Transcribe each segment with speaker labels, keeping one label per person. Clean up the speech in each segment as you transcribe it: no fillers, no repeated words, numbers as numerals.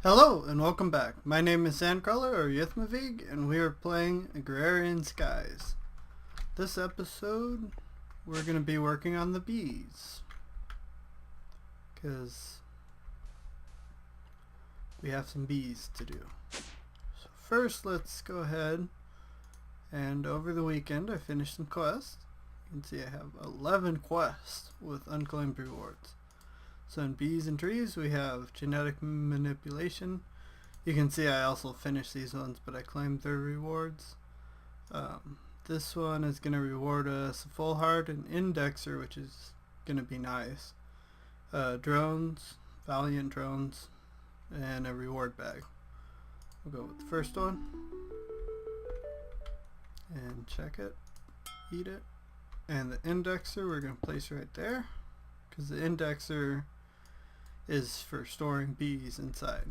Speaker 1: Hello and welcome back. My name is Sandcrawler or Ythmevge and we are playing Agrarian Skies. This episode we're going to be working on the bees because we have some bees to do. So first let's go ahead and over the weekend I finished some quests. You can see I have 11 quests with unclaimed rewards. So in bees and trees we have genetic manipulation. You can see I also finished these ones, but I claimed their rewards. This one is going to reward us a full heart and indexer, which is going to be nice. Drones, valiant drones, and a reward bag. We'll go with the first one and check it, eat it. And the indexer we're going to place right there because the indexer is for storing bees inside.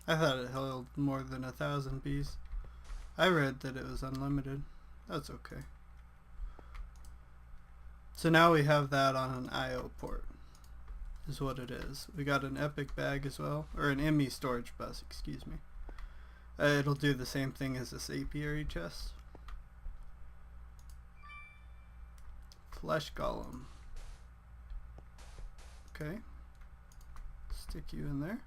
Speaker 1: I thought it held more than 1,000 bees. I read that it was unlimited. That's okay. So now we have that on an IO port, is what it is. We got an epic bag as well, or an ME storage bus, excuse me. It'll do the same thing as this apiary chest. Flesh golem. Okay. Stick you in there.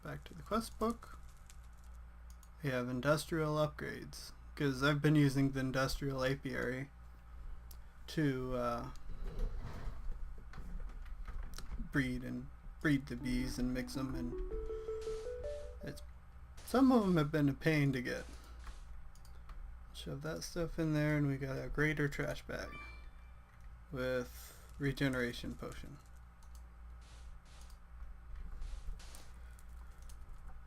Speaker 1: Back to the quest book. We have industrial upgrades because I've been using the industrial apiary to breed the bees and mix them, and some of them have been a pain to get. Shove that stuff in there, and we got a greater trash bag with regeneration potion.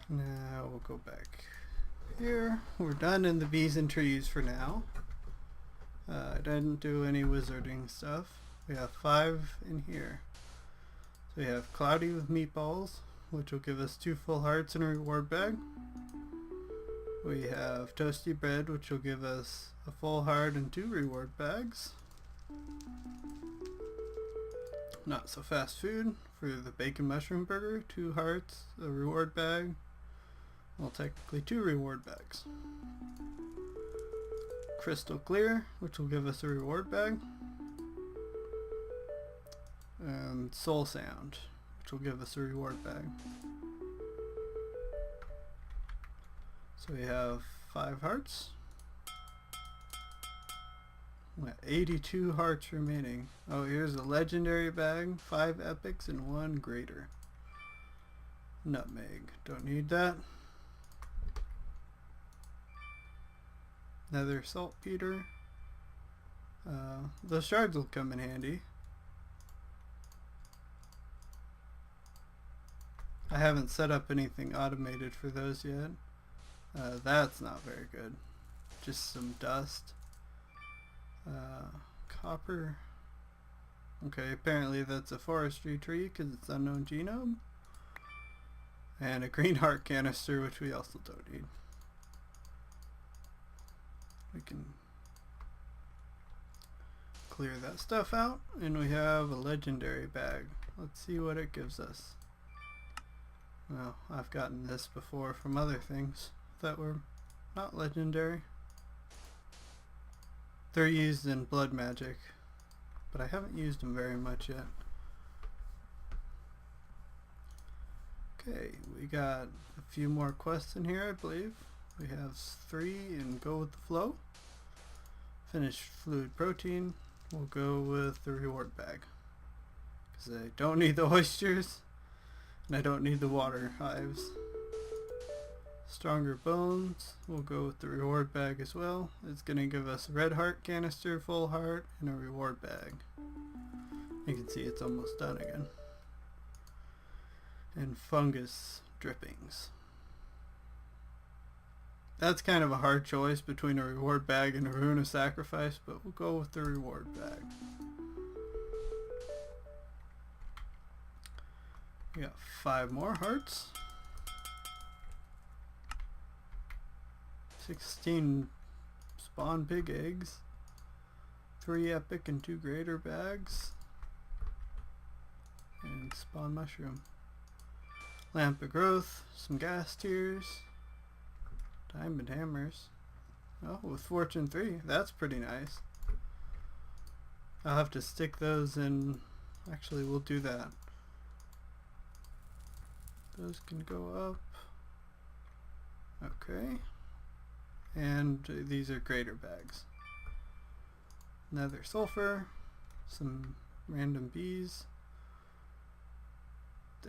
Speaker 1: Now we'll go back here. We're done in the bees and trees for now. I didn't do any wizarding stuff. We have 5 in here. So we have Cloudy with meatballs, which will give us 2 full hearts and a reward bag. We have Toasty bread, which will give us a full heart and 2 reward bags. Not so fast food for the bacon mushroom burger, 2 hearts, a reward bag. Well, technically 2 reward bags. Crystal clear, which will give us a reward bag. And soul sound, which will give us a reward bag. So we have 5 hearts. We have 82 hearts remaining. Oh, here's a legendary bag, 5 epics and 1 greater. Nutmeg, don't need that. Nether saltpeter. Those shards will come in handy. I haven't set up anything automated for those yet. That's not very good. Just some dust. Copper. Okay, apparently that's a forestry tree because it's unknown genome. And a green heart canister, which we also don't need. We can clear that stuff out, and we have a legendary bag. Let's see what it gives us. Well, I've gotten this before from other things that were not legendary. They're used in blood magic, but I haven't used them very much yet. Okay, we got a few more quests in here, I believe. We have 3 and go with the flow. Finish fluid protein. We'll go with the reward bag because I don't need the oysters and I don't need the water hives. Stronger bones. We'll go with the reward bag as well. It's going to give us a red heart canister, full heart, and a reward bag. You can see it's almost done again. And fungus drippings. That's kind of a hard choice between a reward bag and a rune of sacrifice, but we'll go with the reward bag. We got 5 more hearts. 16 spawn pig eggs. 3 epic and 2 greater bags. And spawn mushroom. Lamp of growth, some gas tiers, diamond hammers. Oh, with fortune 3, that's pretty nice. I'll have to stick those in. Actually, we'll do that. Those can go up. Okay. And these are greater bags. Nether sulfur, some random bees.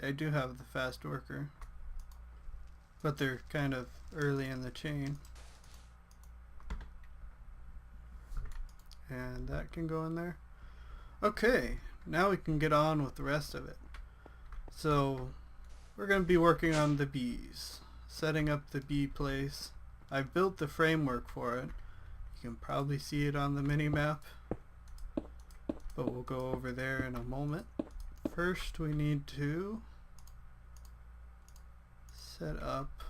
Speaker 1: I do have the fast worker, but they're kind of early in the chain. And that can go in there. Okay, now we can get on with the rest of it. So we're going to be working on the bees, setting up the bee place. I've built the framework for it. You can probably see it on the mini-map, but we'll go over there in a moment. First we need to set up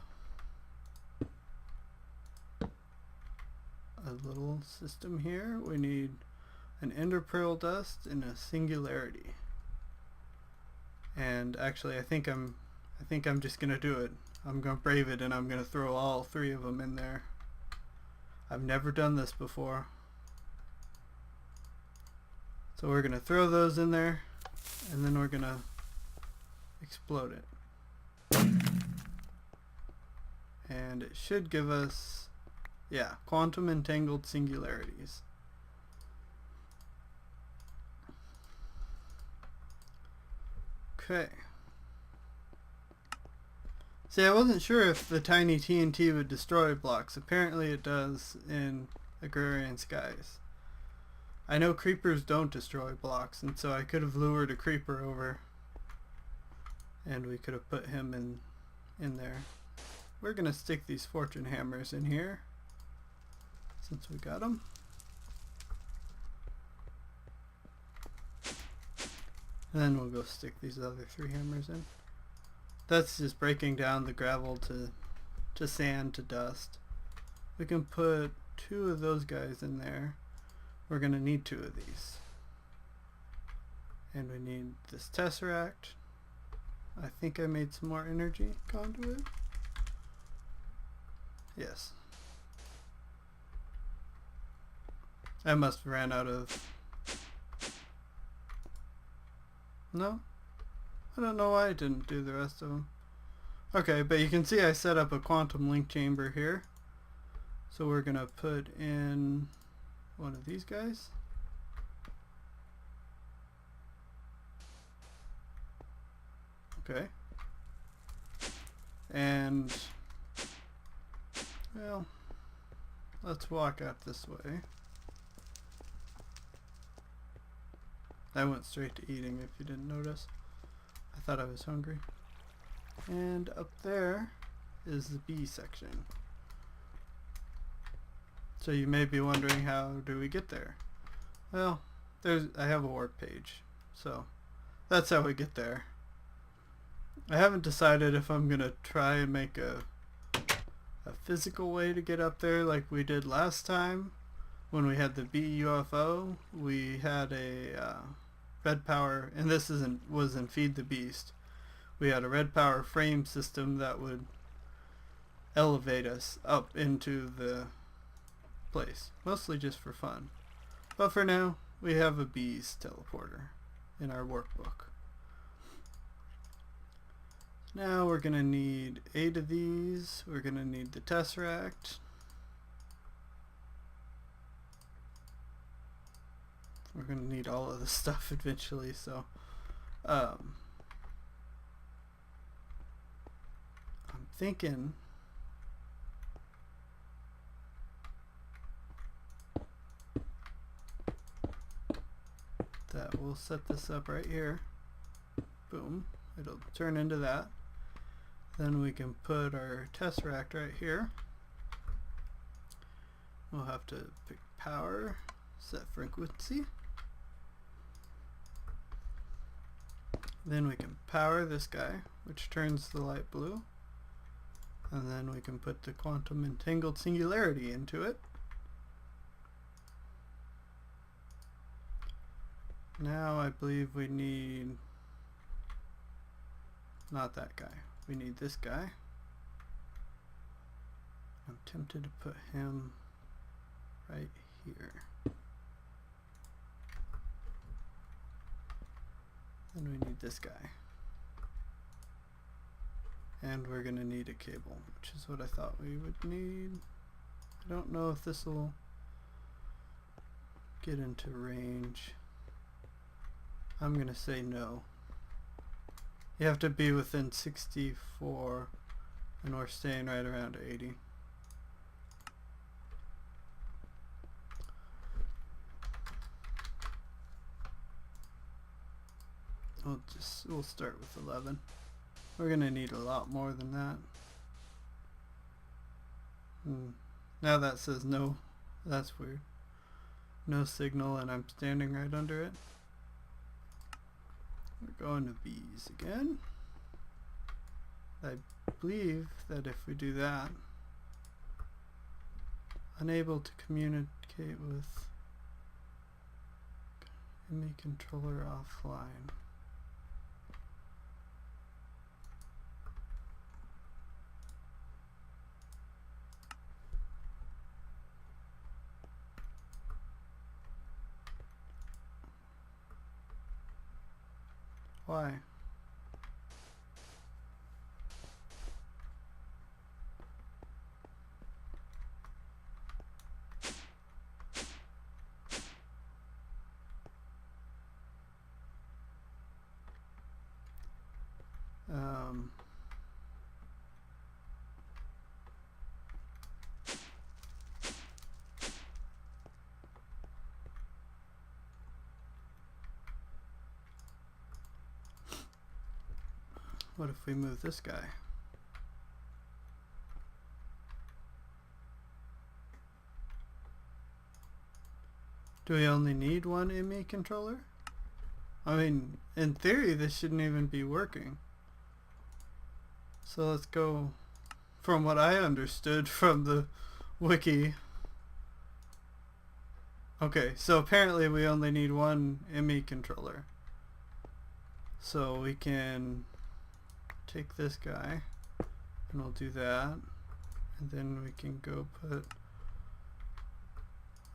Speaker 1: a little system here. We need an ender pearl dust and a singularity. And actually I think I'm just gonna do it. I'm gonna brave it and I'm gonna throw all 3 of them in there. I've never done this before. So we're gonna throw those in there and then we're gonna explode it. And it should give us, yeah, quantum entangled singularities. Okay. See, I wasn't sure if the tiny TNT would destroy blocks. Apparently it does in Agrarian Skies. I know creepers don't destroy blocks, and so I could have lured a creeper over and we could have put him in there. We're gonna stick these fortune hammers in here since we got them. And then we'll go stick these other 3 hammers in. That's just breaking down the gravel to sand to dust. We can put 2 of those guys in there. We're gonna need 2 of these. And we need this tesseract. I think I made some more energy conduit. Yes. I must have ran out of... No? I don't know why I didn't do the rest of them. Okay, but you can see I set up a quantum link chamber here. So we're gonna put in one of these guys. Okay. And, well, let's walk out this way. I went straight to eating if you didn't notice. I thought I was hungry. And up there is the bee section. So you may be wondering, how do we get there? Well, I have a warp page, so that's how we get there. I haven't decided if I'm gonna try and make a physical way to get up there like we did last time when we had the bee UFO. We had a red power, and this was in Feed the Beast. We had a red power frame system that would elevate us up into the place, mostly just for fun. But for now, we have a bees teleporter in our workbook. Now we're gonna need 8 of these. We're gonna need the tesseract. We're gonna need all of this stuff eventually, so I'm thinking that we'll set this up right here. Boom. It'll turn into that. Then we can put our tesseract right here. We'll have to pick power, set frequency. Then we can power this guy, which turns the light blue. And then we can put the quantum entangled singularity into it. Now I believe we need not that guy. We need this guy. I'm tempted to put him right here. Then we need this guy. And we're gonna need a cable, which is what I thought we would need. I don't know if this will get into range. I'm gonna say no. You have to be within 64 and we're staying right around 80. We'll start with 11. We're gonna need a lot more than that. Now that says no. That's weird. No signal and I'm standing right under it. We're going to bees again. I believe that if we do that, unable to communicate with enemy controller offline. Why? What if we move this guy? Do we only need one ME controller? I mean, in theory, this shouldn't even be working. So let's go from what I understood from the wiki. Okay, so apparently we only need one ME controller. So we can take this guy and we'll do that, and then we can go put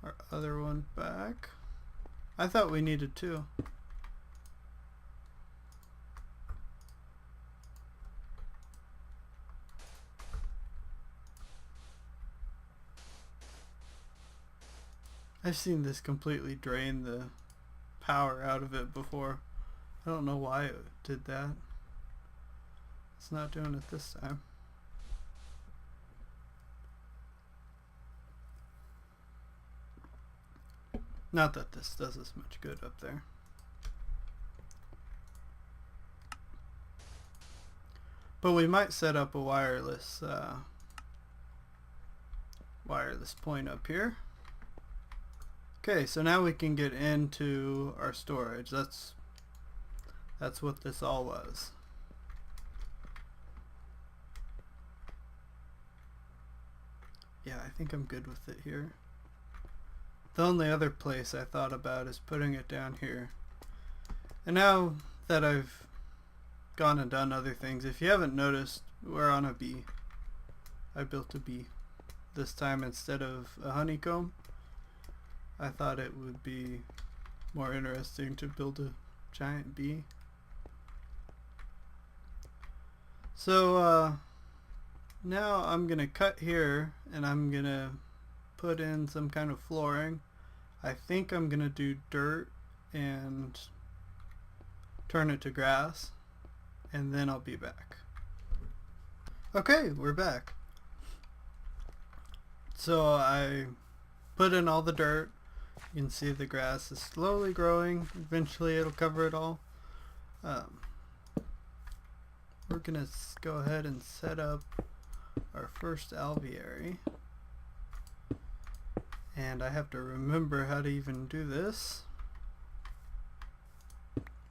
Speaker 1: our other one back. I thought we needed two. I've seen this completely drain the power out of it before. I don't know why it did that. It's not doing it this time. Not that this does us much good up there. But we might set up a wireless point up here. Okay, so now we can get into our storage. That's what this all was. Yeah, I think I'm good with it here. The only other place I thought about is putting it down here. And now that I've gone and done other things, if you haven't noticed, we're on a bee. I built a bee this time instead of a honeycomb. I thought it would be more interesting to build a giant bee. So now I'm gonna cut here and I'm gonna put in some kind of flooring. I think I'm gonna do dirt and turn it to grass, and then I'll be back. Okay, we're back. So I put in all the dirt. You can see the grass is slowly growing. Eventually it'll cover it all. We're gonna go ahead and set up our first alveary. And I have to remember how to even do this.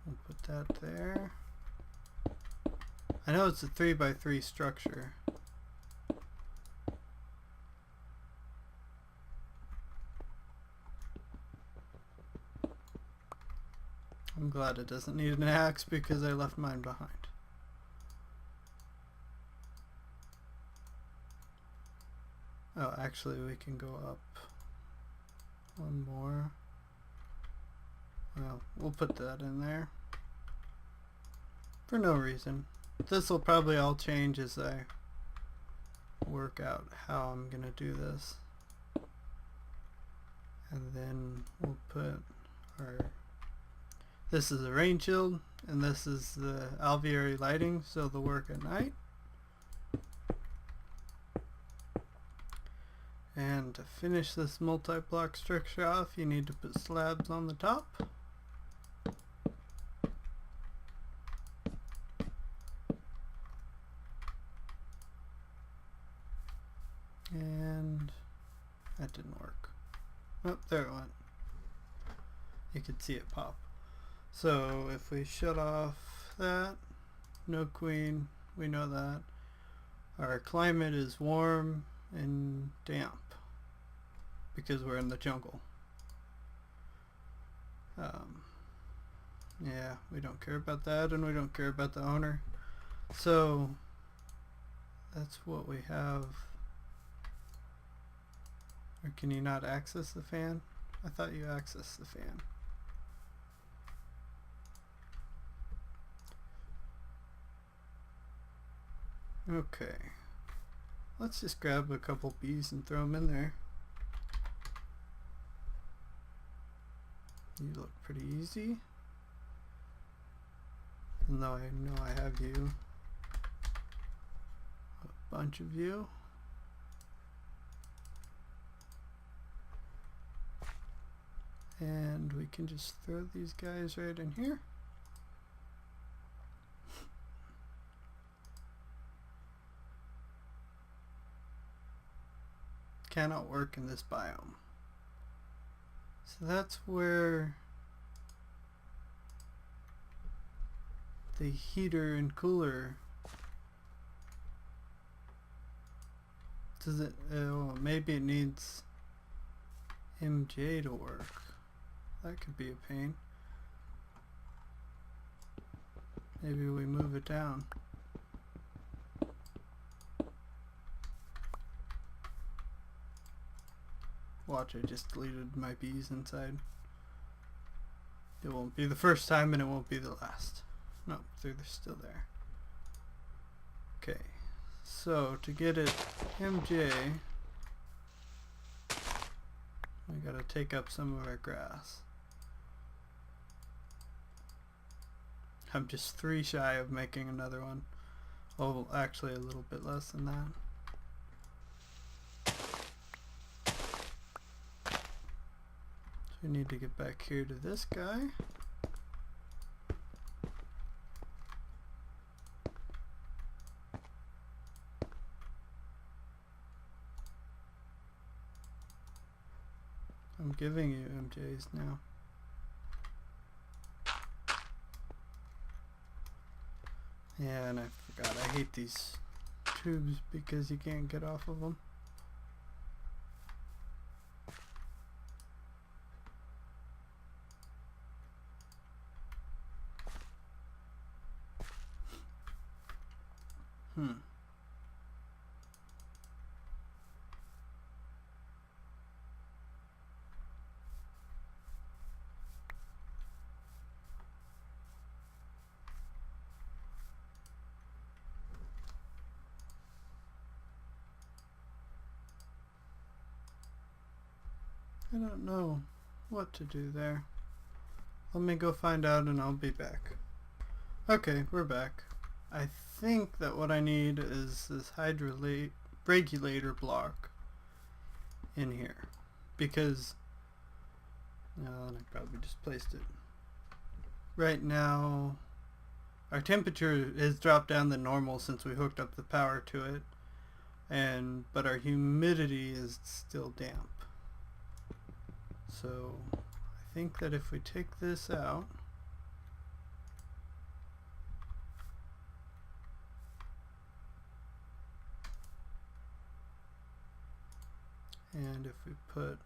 Speaker 1: We'll put that there. I know it's a 3x3 structure. I'm glad it doesn't need an axe because I left mine behind. Oh, actually we can go up one more. Well, we'll put that in there for no reason. This will probably all change as I work out how I'm gonna do this. And then we'll put our, this is a rain shield and this is the alveoli lighting, so they'll work at night. And to finish this multi-block structure off, you need to put slabs on the top. And that didn't work. Oh, there it went. You could see it pop. So if we shut off that, no queen, we know that. Our climate is warm and damp because we're in the jungle. Yeah, we don't care about that, and we don't care about the owner. So that's what we have. Or can you not access the fan? I thought you accessed the fan. Okay. Let's just grab a couple bees and throw them in there. You look pretty easy. Even though I know I have you. A bunch of you. And we can just throw these guys right in here. Cannot work in this biome. So that's where the heater and cooler does it. Oh, maybe it needs MJ to work. That could be a pain. Maybe we move it down. Watch, I just deleted my bees inside. It won't be the first time and it won't be the last. No, they're still there. Okay, so to get it MJ, we gotta take up some of our grass. I'm just 3 shy of making another one. Oh, actually a little bit less than that. We need to get back here to this guy. I'm giving you MJs now. Yeah, and I forgot, I hate these tubes because you can't get off of them. I don't know what to do there. Let me go find out and I'll be back. Okay, we're back. I think that what I need is this regulator block in here. Because, no, I probably just placed it. Right now, our temperature has dropped down to normal since we hooked up the power to it. But our humidity is still damp. So I think that if we take this out, and if we put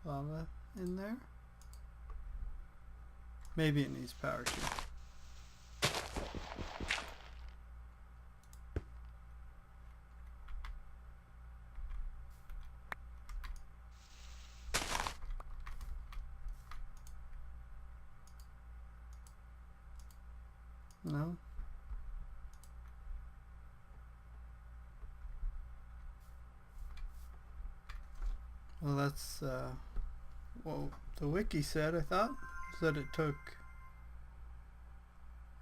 Speaker 1: lava in there. Maybe it needs power too. No? Well, that's what the wiki said, I thought. Said it took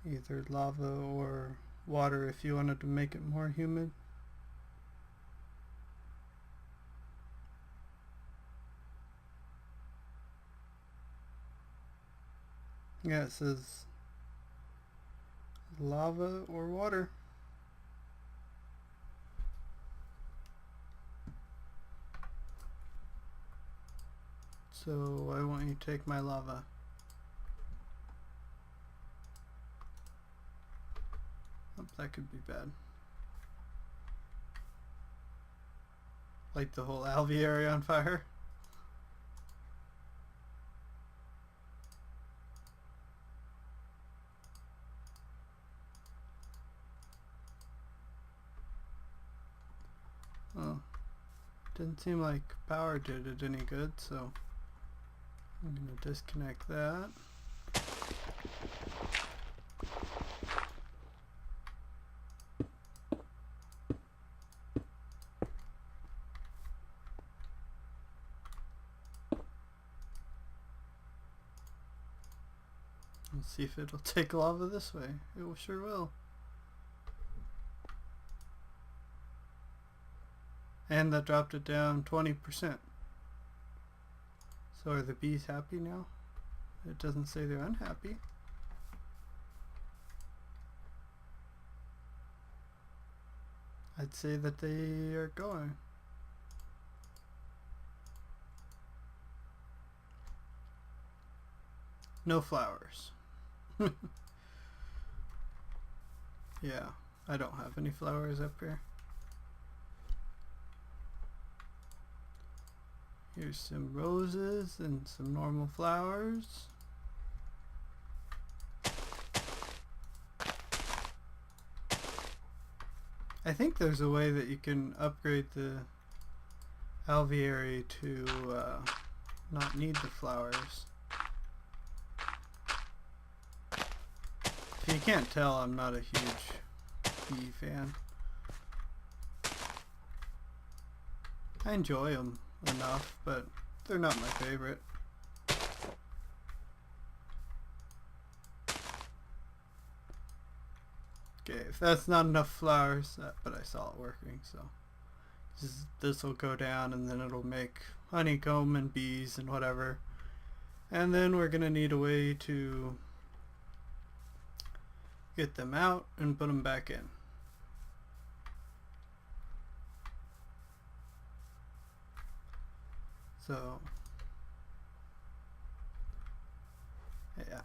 Speaker 1: either lava or water if you wanted to make it more humid. Yeah, it says lava or water. So I want you to take my lava. Oh, that could be bad. Light the whole alveary on fire. Oh, didn't seem like power did it any good, so I'm going to disconnect that. Let's see if it'll take lava this way. It sure will. And that dropped it down 20%. So are the bees happy now? It doesn't say they're unhappy. I'd say that they are going. No flowers. Yeah, I don't have any flowers up here. Here's some roses and some normal flowers. I think there's a way that you can upgrade the alveary to not need the flowers. If you can't tell, I'm not a huge bee fan. I enjoy them enough, but they're not my favorite. Okay, if that's not enough flowers, but I saw it working, so this will go down and then it'll make honeycomb and bees and whatever. And then we're gonna need a way to get them out and put them back in. So yeah.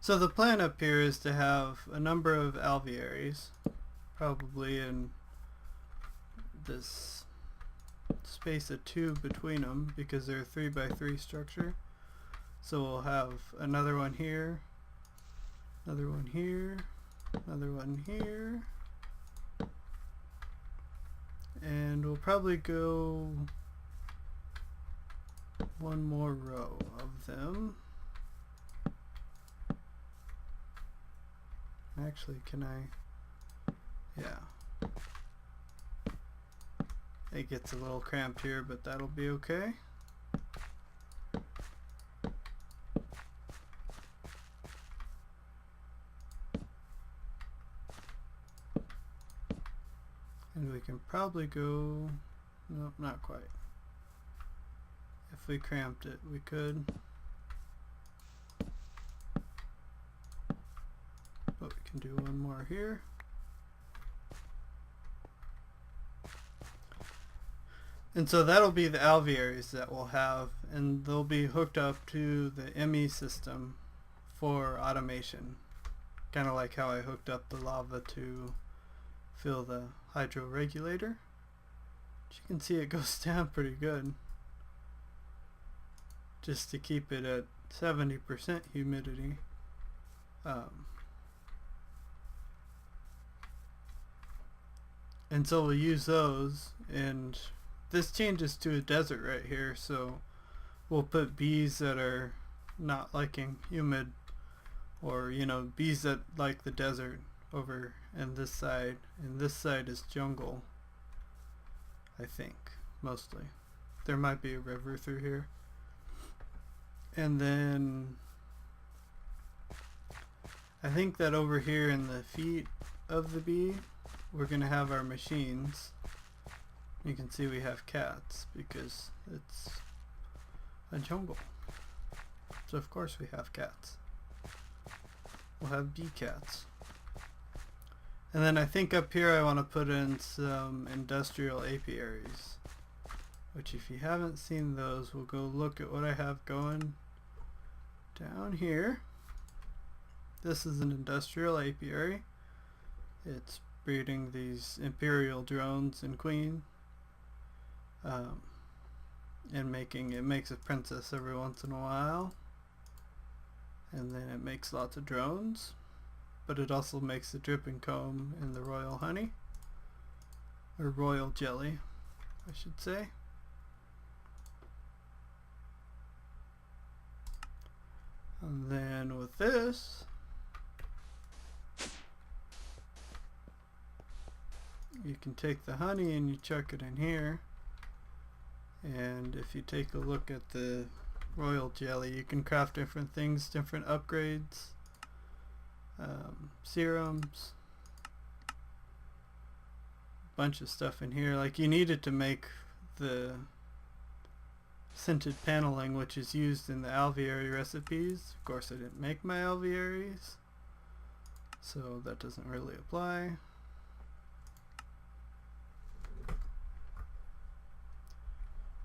Speaker 1: So the plan up here is to have a number of alvearies, probably in this space of 2 between them because they're a 3x3 structure. So we'll have another one here, another one here, another one here, and we'll probably go one more row of them. Actually, can I? Yeah. It gets a little cramped here, but that'll be okay. And we can probably go, nope, not quite. If we cramped it, we could. But we can do one more here. And so that'll be the alvearies that we'll have, and they'll be hooked up to the ME system for automation. Kind of like how I hooked up the lava to fill the hydro regulator. As you can see, it goes down pretty good. Just to keep it at 70% humidity. And so we'll use those, and this changes to a desert right here, so we'll put bees that are not liking humid, or you know, bees that like the desert over in this side, and this side is jungle, I think, mostly. There might be a river through here. And then I think that over here in the feet of the bee we're gonna have our machines. You can see we have cats because it's a jungle, so of course we have cats. We'll have bee cats. And then I think up here I want to put in some industrial apiaries, which if you haven't seen those, we'll go look at what I have going down here. This is an industrial apiary. It's breeding these imperial drones and queen, and it makes a princess every once in a while, and then it makes lots of drones, but it also makes the dripping comb and the royal honey, or royal jelly I should say. And then with this, you can take the honey and you chuck it in here, and if you take a look at the royal jelly, you can craft different things, different upgrades, serums, a bunch of stuff in here. Like, you need it to make the scented paneling, which is used in the alveary recipes. Of course I didn't make my alvearies, so that doesn't really apply.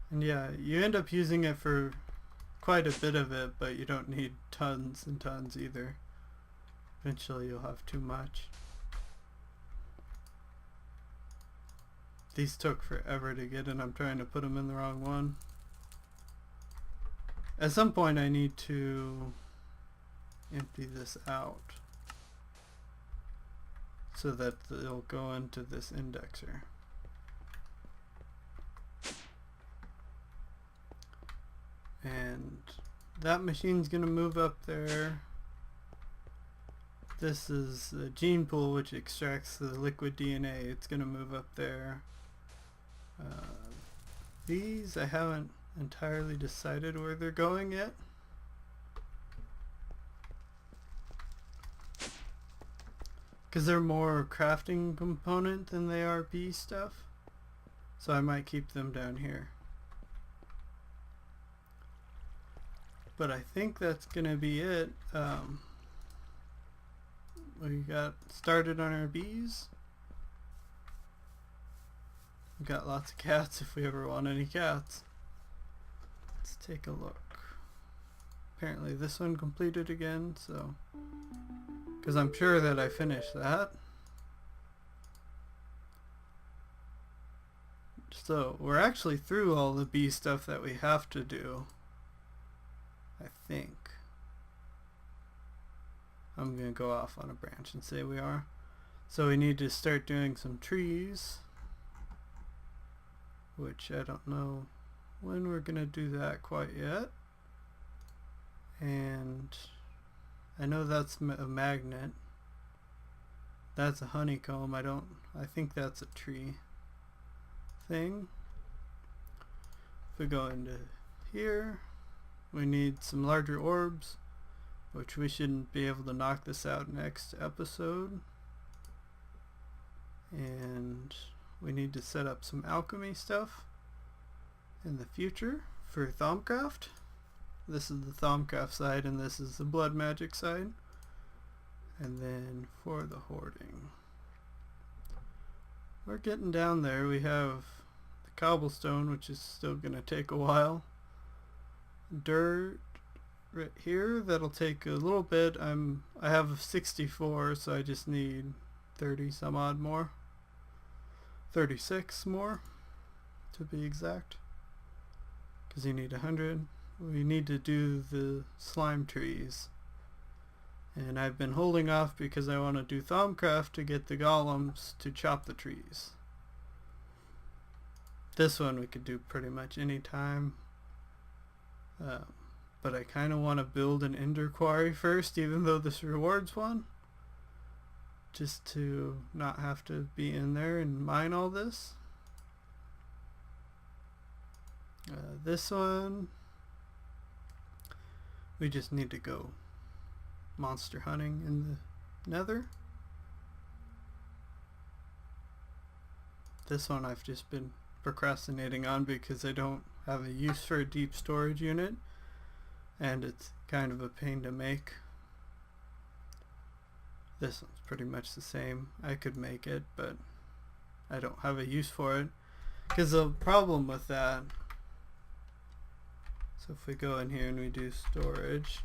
Speaker 1: And yeah, you end up using it for quite a bit of it, but you don't need tons and tons either. Eventually you'll have too much. These took forever to get, and I'm trying to put them in the wrong one. At some point I need to empty this out so that they'll go into this indexer. And that machine's gonna move up there. This is a gene pool which extracts the liquid DNA. It's gonna move up there. These I haven't entirely decided where they're going yet. Because they're more crafting component than they are bee stuff. So I might keep them down here. But I think that's gonna be it. We got started on our bees. We got lots of cats if we ever want any cats. Let's take a look. Apparently this one completed again, so because I'm sure that I finished that. So we're actually through all the bee stuff that we have to do, I think. I'm gonna go off on a branch and say we are. So we need to start doing some trees, which I don't know when we're gonna do that quite yet. And I know that's a magnet. That's a honeycomb. I think that's a tree thing. If we go into here, we need some larger orbs, which we shouldn't be able to knock this out next episode. And we need to set up some alchemy stuff in the future for Thaumcraft. This is the Thaumcraft side, and this is the blood magic side. And then for the hoarding, we're getting down there. We have the cobblestone, which is still gonna take a while. Dirt right here, that'll take a little bit. I have 64, so I just need 30 some odd more, 36 more. to be exact, because you need 100. We need to do the slime trees, and I've been holding off because I want to do Thaumcraft to get the golems to chop the trees. This one we could do pretty much any time, but I kind of want to build an ender quarry first, even though this rewards one, just to not have to be in there and mine all this. This one we just need to go monster hunting in the nether. This one I've just been procrastinating on because I don't have a use for a deep storage unit, and it's kind of a pain to make. This one's pretty much the same. I could make it, but I don't have a use for it, because the problem with that, so if we go in here and we do storage,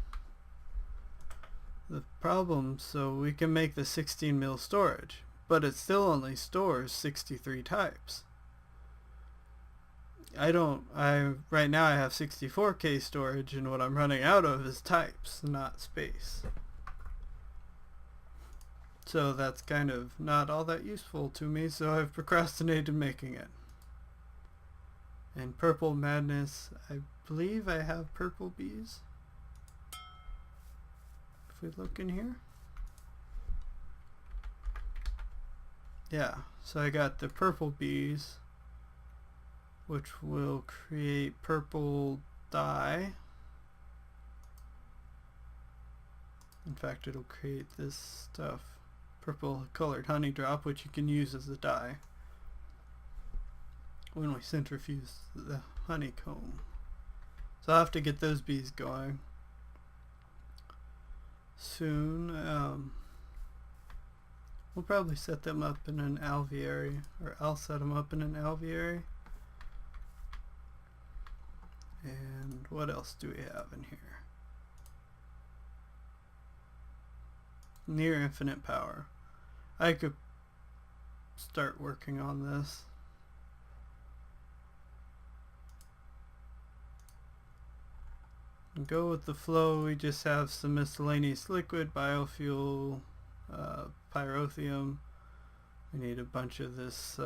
Speaker 1: the problem, so we can make the 16 mil storage, but it still only stores 63 types. Right now I have 64k storage, and what I'm running out of is types, not space. So that's kind of not all that useful to me, so I've procrastinated making it. And Purple Madness, I believe I have purple bees. If we look in here. Yeah, so I got the purple bees, which will create purple dye. In fact, it'll create this stuff, purple colored honey drop, which you can use as a dye when we centrifuge the honeycomb. So I'll have to get those bees going soon. We'll probably set them up in an alveary, or I'll set them up in an alveary. And what else do we have in here? Near infinite power. I could start working on this. And go with the flow. We just have some miscellaneous liquid, biofuel, pyrotheum. We need a bunch of this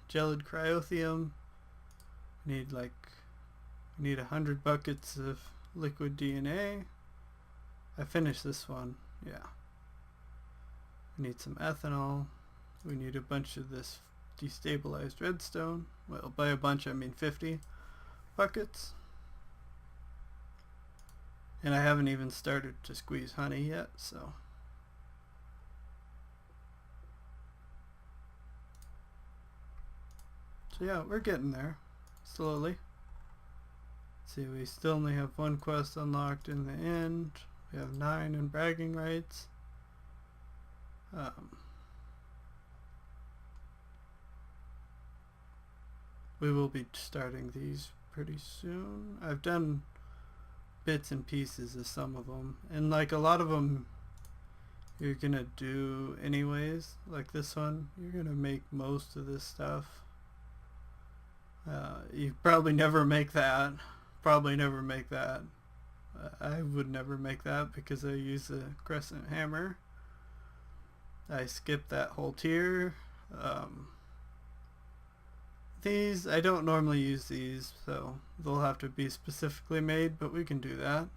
Speaker 1: gelid cryotheum. We need 100 buckets of liquid DNA. I finished this one, yeah. We need some ethanol. We need a bunch of this destabilized redstone. Well, by a bunch I mean 50 buckets. And I haven't even started to squeeze honey yet, so. So yeah, we're getting there, slowly. See, we still only have one quest unlocked in the end. We have 9 in bragging rights. We will be starting these pretty soon. I've done bits and pieces of some of them, and like a lot of them you're gonna do anyways. Like this one, you're gonna make most of this stuff. You probably never make that. Probably never make that. I would never make that because I use a crescent hammer. I skipped that whole tier. These, I don't normally use these, so they'll have to be specifically made, but we can do that.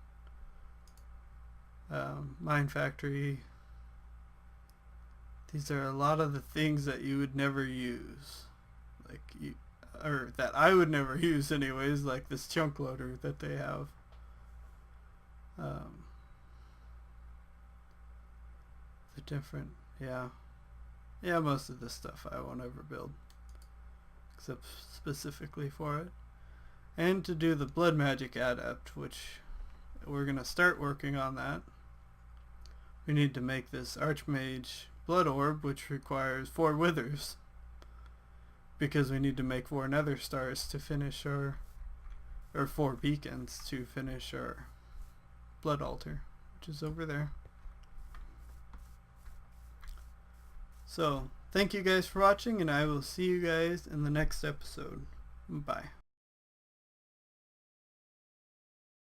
Speaker 1: Mine Factory. These are a lot of the things that you would never use. Or that I would never use anyways, like this chunk loader that they have. The different, yeah, most of this stuff I won't ever build, except specifically for it. And to do the blood magic adept, which we're gonna start working on that, we need to make this archmage blood orb, which requires 4 withers, because we need to make 4 nether stars to finish our, or 4 beacons to finish our blood altar, which is over there. So thank you guys for watching, and I will see you guys in the next episode. Bye.